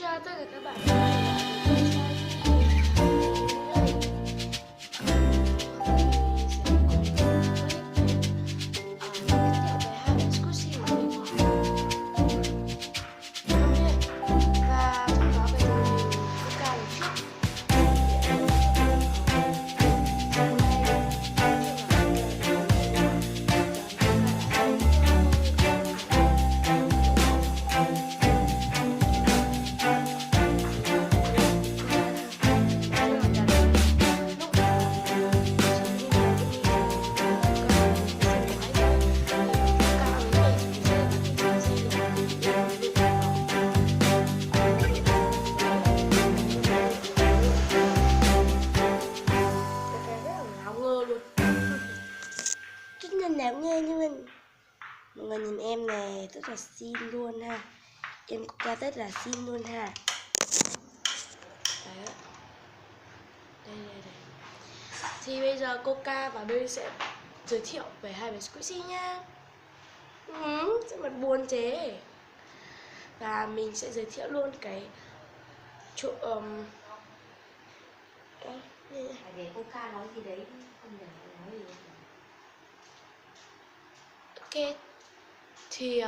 chào tất cả các bạn. Nào nghe như mình, mọi người nhìn em này rất là xinh luôn ha, em Coca rất là xinh luôn ha. Đấy. Đây. Thì bây giờ Coca và bên sẽ giới thiệu về hai bé Squishy nha. Rất là buồn chế. Và mình sẽ giới thiệu luôn cái chỗ để Coca nói gì đấy, không để nói gì. Ok, thì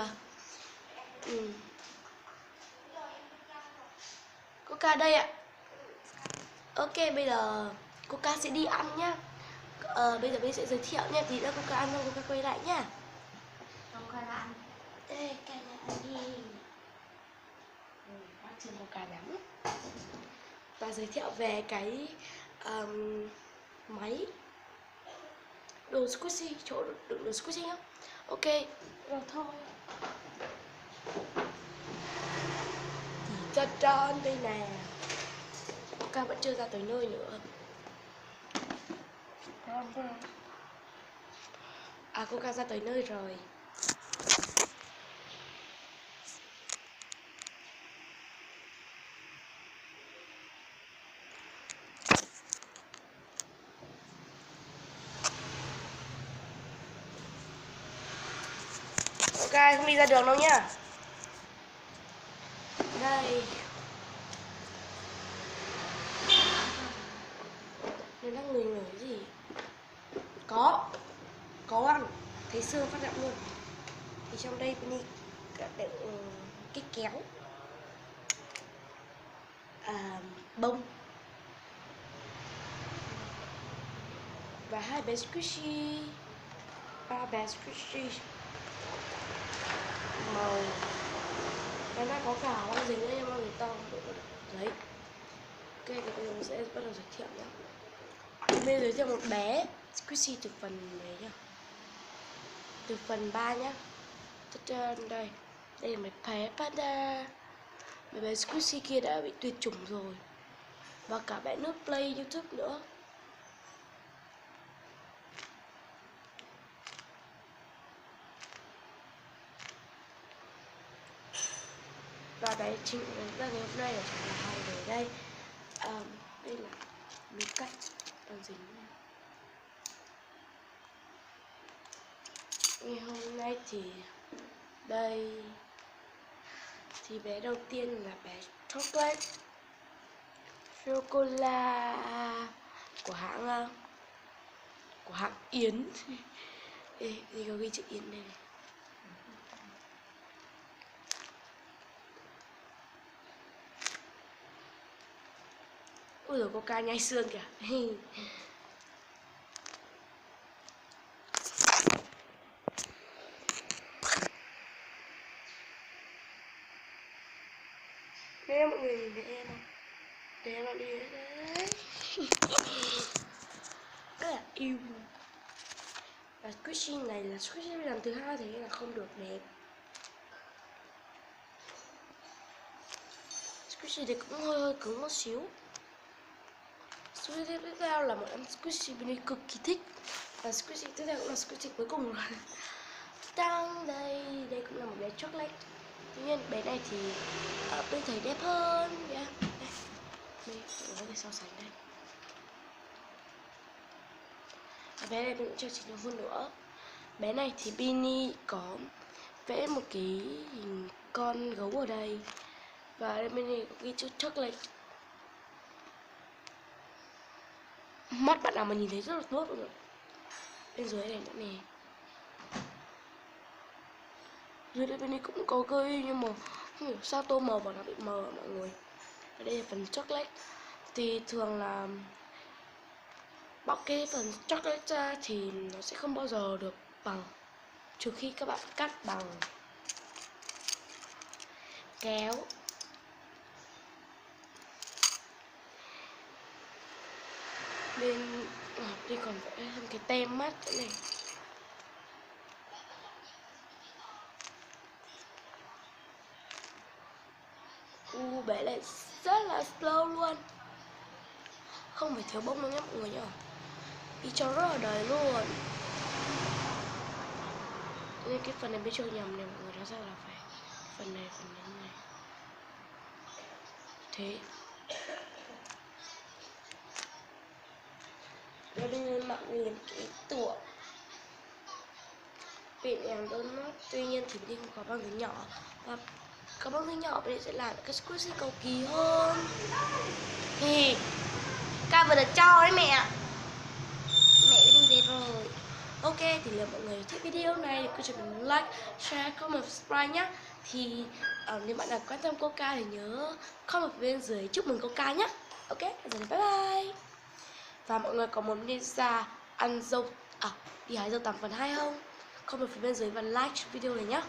Coca đây ạ. Ok, bây giờ Coca sẽ đi ăn nhá. Bây giờ mình sẽ giới thiệu nha, tí nữa Coca ăn xong Coca quay lại nhá. Coca đã ăn. Đây, cả nhà ăn đi. Bác chưa Coca lắm. Và giới thiệu về cái máy đồ squishy, chỗ đựng đồ squishy nhá. Ok, rồi thôi. Thì trơn đây nè. Coca vẫn chưa ra tới nơi nữa. À, Coca ra tới nơi rồi. Ok, không đi ra đường đâu nhá. Đây. Nó đang người gì? Có ăn. Thấy xương phát động luôn. Thì trong đây Penny đã đựng cái kéo, bông và hai bé Squishy, ba bé Squishy màu. Nó đã có cả băng dính đấy, băng dính to đấy. Ok, thì bây giờ mình sẽ bắt đầu giới thiệu nhé. Mình giới thiệu một bé Squishy từ phần này nhá, từ phần 3 nhá. Đây là mấy bé panda. Mấy bé Squishy kia đã bị tuyệt chủng rồi, và cả bạn nước play YouTube nữa. Và bé chính ra ngày hôm nay là chúng là hai bé đây. Đây là miếng cắt đang dính nha. Ngày hôm nay thì đây, thì bé đầu tiên là bé chocolate chocolate của hãng Yến. Đây có ghi chữ Yến đây này. Ui giời, Coca nhai xương kìa. Đây mọi người nhìn thấy em không? Đây em đi đấy. Rất là yêu. Và Squishy này là Squishy làm thứ hai, thế là không được đẹp. Squishy thì cũng hơi cứng một xíu. Squishy tiếp theo là một em Squishy bên đây cực kỳ thích. Và Squishy tiếp theo cũng là Squishy cuối cùng rồi. Đang đây cũng là một bé chocolate. Tuy nhiên bé này thì bên thấy đẹp hơn nhá. Đây có thể so sánh đây. Và bé này mình cũng cho chị nhiều hơn nữa. Bé này thì Penny có vẽ một cái hình con gấu ở đây. Và bên này có ghi chữ chocolate. Mắt bạn nào mà nhìn thấy rất là tốt rồi. Bên dưới này nữa nè. Dưới đây bên này cũng có cây nhưng mà không hiểu sao tô màu vào nó bị mờ mọi người. Ở đây là phần chocolate. Thì thường là bóc cái phần chocolate ra thì nó sẽ không bao giờ được bằng, trừ khi các bạn cắt bằng kéo. Bên đi còn vẽ thêm cái tem mắt thế này. Bé lại rất là slow luôn, không phải thiếu bông đâu nhé mọi người nhá, đi cho rất là đầy luôn. Nên cái phần này bên chơi nhầm này mọi người, nó ra là phải phần này thế. Nó lên mạng liền cái tủa bị em đơn nó, tuy nhiên thì mình không có băng thứ nhỏ, và có băng thứ nhỏ bên sẽ làm cái squishy cầu kỳ hơn. Thì ca vừa được cho đấy mẹ đi về rồi. Ok, thì nếu mọi người thích video này thì cứ cho mình like, share, comment, subscribe nhé. Thì nếu bạn nào quan tâm Coca thì nhớ comment bên dưới chúc mừng Coca nhé. Ok, giờ thì bye bye. Và mọi người có muốn đi ra ăn dâu đi hái dâu tằm phần 2 không? Comment phía bên dưới và like video này nhé.